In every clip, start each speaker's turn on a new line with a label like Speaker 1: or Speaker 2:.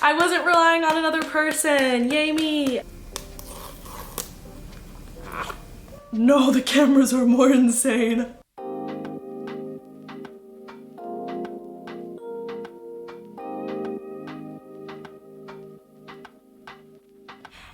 Speaker 1: I wasn't relying on another person. Yay me. No, the cameras are more insane.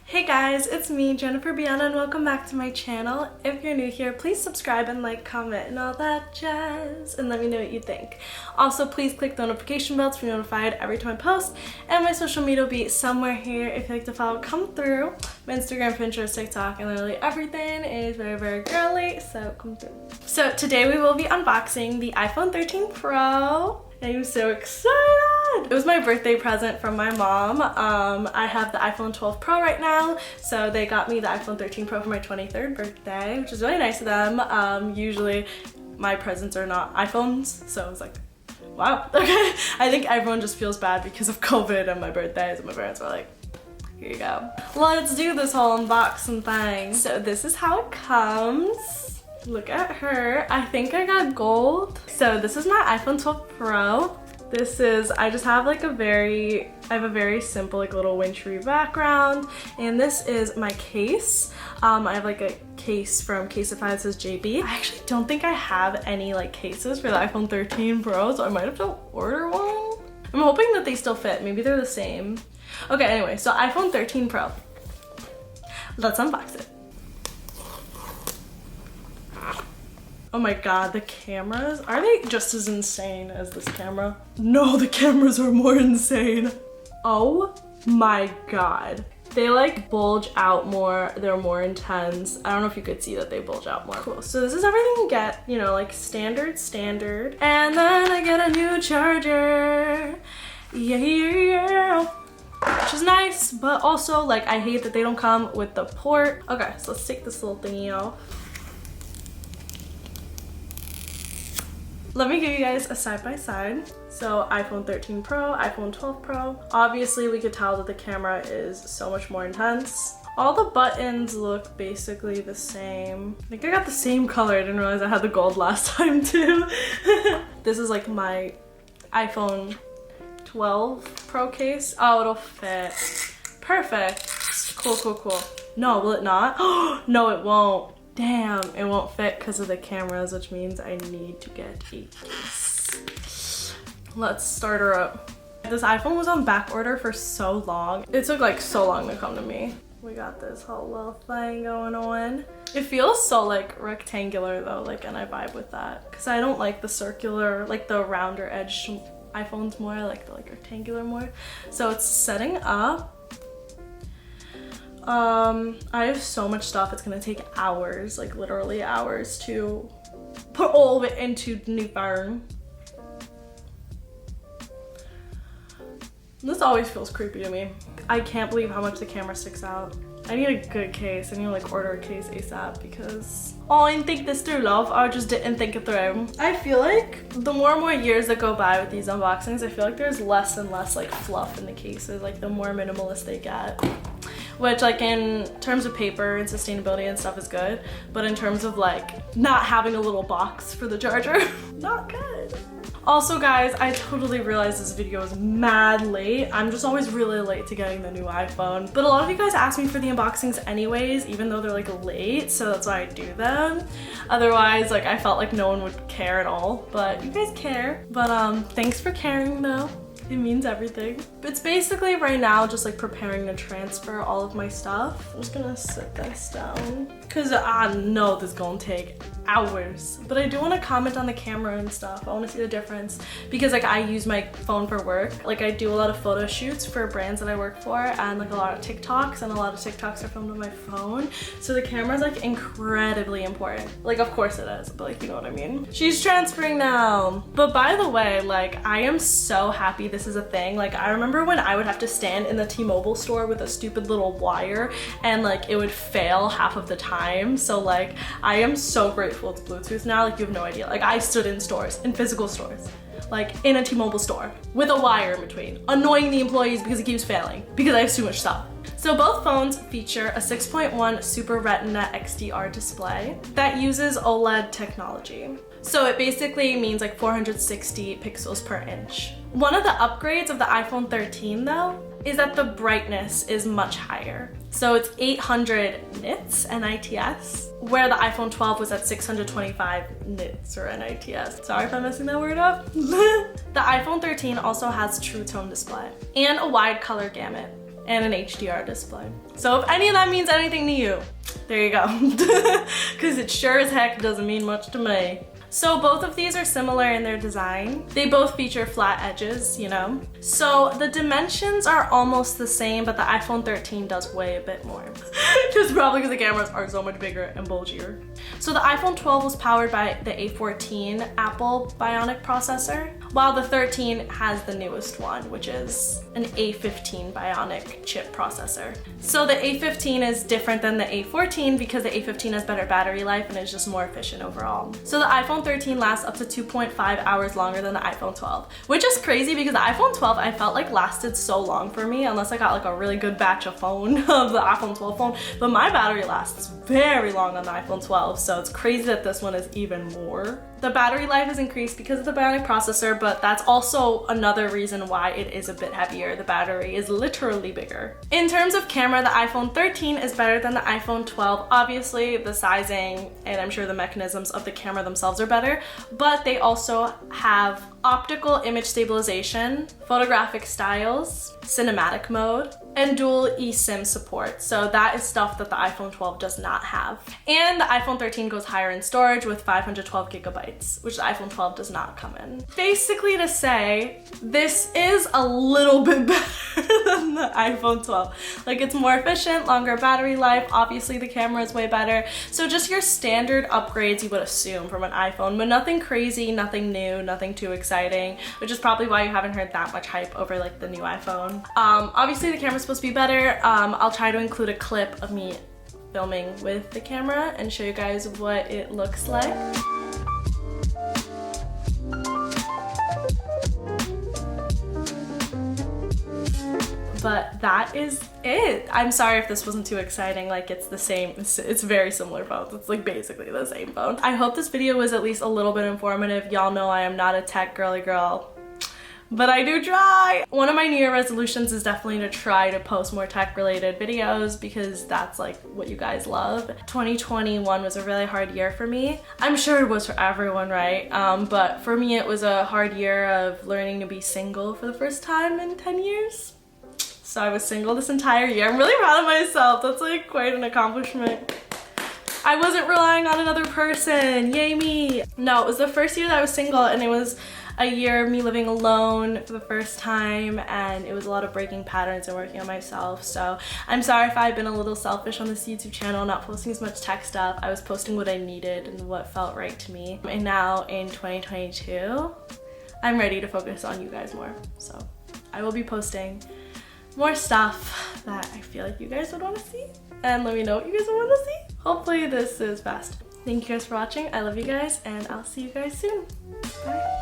Speaker 1: Hey guys, it's me, Jennifer-Biana, and welcome back to my channel. If you're new here, please subscribe and like, comment, and all that jazz, and let me know what you think. Also, please click the notification bell to be notified every time I post, and my social media will be somewhere here if you'd like to follow. Come through. My Instagram, Pinterest, TikTok, and literally everything is very, very girly, so come through. So today we will be unboxing the iPhone 13 Pro. I'm so excited! It was my birthday present from my mom. I have the iPhone 12 Pro right now, so they got me the iPhone 13 Pro for my 23rd birthday, which is really nice of them. Usually my presents are not iPhones, so I was like, wow, okay. I think everyone just feels bad because of COVID and my birthdays, and my parents were like, here you go. Let's do this whole unboxing thing. So this is how it comes. Look at her. I think I got gold. So this is my iPhone 12 Pro. This is, I just have like I have a very simple like little wintry background, and this is my case. I have like a case from Caseify that says JB. I actually don't think I have any like cases for the iPhone 13 Pro, so I might have to order one. I'm hoping that they still fit. Maybe they're the same. Okay, anyway, so iPhone 13 Pro. Let's unbox it. Oh my god, the cameras, are they just as insane as this camera? No, the cameras are more insane. Oh my god. They like bulge out more, they're more intense. I don't know if you could see that they bulge out more. Cool, so this is everything you get, you know, like standard. And then I get a new charger. Yeah. Which is nice, but also like I hate that they don't come with the port. Okay, so let's take this little thingy off. Let me give you guys a side-by-side. So iPhone 13 Pro, iPhone 12 Pro. Obviously we could tell that the camera is so much more intense. All the buttons look basically the same. I think I got the same color. I didn't realize I had the gold last time too. This is like my iPhone 12 Pro case. Oh, it'll fit. Perfect. Cool, cool, cool. No, will it not? No, it won't. Damn, it won't fit because of the cameras, which means I need to get a case. Let's start her up. This iPhone was on back order for so long. It took like so long to come to me. We got this whole little thing going on. It feels so like rectangular though, like, and I vibe with that. Because I don't like the circular, like the rounder edge iPhones more. I like the like rectangular more. So it's setting up. I have so much stuff, it's gonna take hours, like literally hours to put all of it into the new phone. This always feels creepy to me. I can't believe how much the camera sticks out. I need a good case. I need to like order a case ASAP because I didn't think this through, love. I just didn't think it through. I feel like the more and more years that go by with these unboxings, I feel like there's less and less like fluff in the cases, like the more minimalist they get. Which like in terms of paper and sustainability and stuff is good, but in terms of like not having a little box for the charger, not good. Also guys, I totally realized this video is mad late. I'm just always really late to getting the new iPhone, but a lot of you guys ask me for the unboxings anyways, even though they're like late, so that's why I do them. Otherwise, like I felt like no one would care at all, but you guys care. But thanks for caring though. It means everything. It's basically right now just like preparing to transfer all of my stuff. I'm just gonna sit this down because I know this is gonna take hours. But I do want to comment on the camera and stuff. I want to see the difference because like I use my phone for work. Like I do a lot of photo shoots for brands that I work for and like a lot of TikToks, and a lot of TikToks are filmed on my phone. So the camera is like incredibly important. Like of course it is, but like you know what I mean. She's transferring now. But by the way, like I am so happy this is a thing. Like I remember when I would have to stand in the T-Mobile store with a stupid little wire and like it would fail half of the time. So like I am so grateful it's Bluetooth now. Like you have no idea. Like I stood in stores, in physical stores, like in a T-Mobile store with a wire in between, annoying the employees because it keeps failing because I have too much stuff. So both phones feature a 6.1 Super Retina XDR display that uses OLED technology. So it basically means like 460 pixels per inch. One of the upgrades of the iPhone 13 though is that the brightness is much higher. So it's 800 nits, N-I-T-S, where the iPhone 12 was at 625 nits or N-I-T-S. Sorry if I'm messing that word up. The iPhone 13 also has True Tone display and a wide color gamut and an HDR display. So if any of that means anything to you, there you go. Because it sure as heck doesn't mean much to me. So both of these are similar in their design. They both feature flat edges, you know? So the dimensions are almost the same, but the iPhone 13 does weigh a bit more. Just probably because the cameras are so much bigger and bulgier. So the iPhone 12 was powered by the A14 Apple Bionic processor, while the 13 has the newest one, which is an A15 Bionic chip processor. So the A15 is different than the A14 because the A15 has better battery life and is just more efficient overall. So the iPhone 13 lasts up to 2.5 hours longer than the iPhone 12, which is crazy because the iPhone 12 I felt like lasted so long for me, unless I got like a really good batch of phone of the iPhone 12 phone, but my battery lasts very long on the iPhone 12, so it's crazy that this one is even more. The battery life is increased because of the Bionic processor, but that's also another reason why it is a bit heavier. The battery is literally bigger. In terms of camera, the iPhone 13 is better than the iPhone 12. Obviously, the sizing and I'm sure the mechanisms of the camera themselves are better, but they also have optical image stabilization, photographic styles, cinematic mode, and dual eSIM support. So that is stuff that the iPhone 12 does not have. And the iPhone 13 goes higher in storage with 512 gigabytes, which the iPhone 12 does not come in. Basically to say, this is a little bit better than the iPhone 12. Like, it's more efficient, longer battery life, obviously the camera is way better. So just your standard upgrades you would assume from an iPhone, but nothing crazy, nothing new, nothing too exciting, which is probably why you haven't heard that much hype over like the new iPhone. Obviously the camera's supposed to be better. I'll try to include a clip of me filming with the camera and show you guys what it looks like. But that is it. I'm sorry if this wasn't too exciting. Like, it's the same, it's very similar phones. It's like basically the same phone. I hope this video was at least a little bit informative. Y'all know I am not a tech girly girl, but I do try. One of my New Year resolutions is definitely to try to post more tech related videos because that's like what you guys love. 2021 was a really hard year for me. I'm sure it was for everyone, right? But for me, it was a hard year of learning to be single for the first time in 10 years. So I was single this entire year. I'm really proud of myself. That's like quite an accomplishment. I wasn't relying on another person. Yay me. No, it was the first year that I was single, and it was a year of me living alone for the first time, and it was a lot of breaking patterns and working on myself. So I'm sorry if I've been a little selfish on this YouTube channel, not posting as much tech stuff. I was posting what I needed and what felt right to me. And now in 2022, I'm ready to focus on you guys more. So I will be posting more stuff that I feel like you guys would want to see, and let me know what you guys would want to see. Hopefully this is fast. Thank you guys for watching. I love you guys, and I'll see you guys soon. Bye.